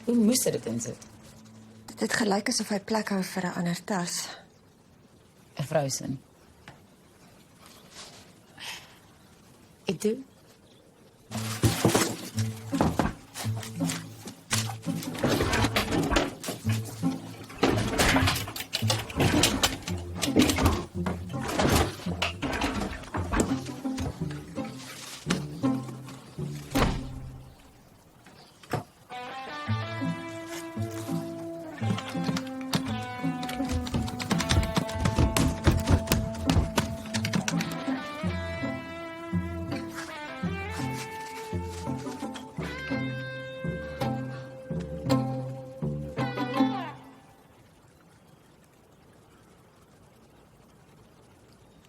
Hoe moes hy dit insit? Dit het gelyk asof hy plek hou vir 'n ander tas. 'n Vrousin. Ek doen.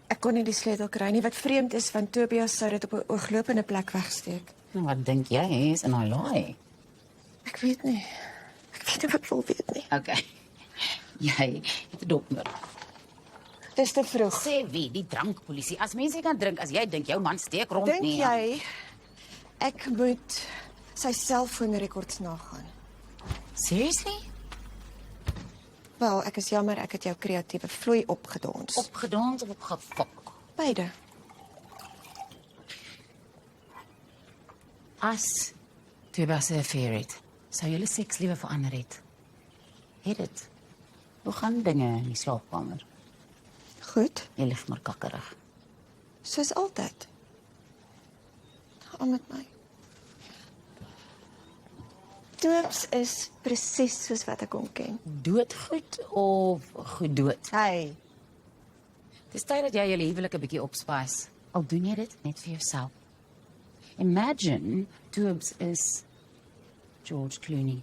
Ek kon nie die sleutel kry nie, wat vreemd is, want Tobias sou dit op 'n ooglopende plek wegsteek. Nou, wat dink jy is in haar laai? Ek weet nie. Ek weet nie wat ek wil weet nie. Okay. Jy het 'n dokter. Dis te vroeg. Sê wie, die drankpolisie. As mense kan drink, as jy dink jou man steek rond Dink nie. jy ek moet sy selfoonrekords nagaan? Seriously? Wel, ek is jammer ek het jou kreatiewe vloei opgedons. Opgedans of opgefok? Beide. As Tobias 'n affair het, sou julle seks liewe verander het. Het dit? Hoe gaan dinge in die slaapkamer? Goed, Jy lig maar kakkerig. soos altyd. Aan met my. Toeps is presies soos wat ek hom ken. Doodgoed of goed dood? Hey, Dis tyd dat jy julle huwelik 'n bietjie opspice. Al doen jy dit net vir jouself. Imagine Toobs is George Clooney.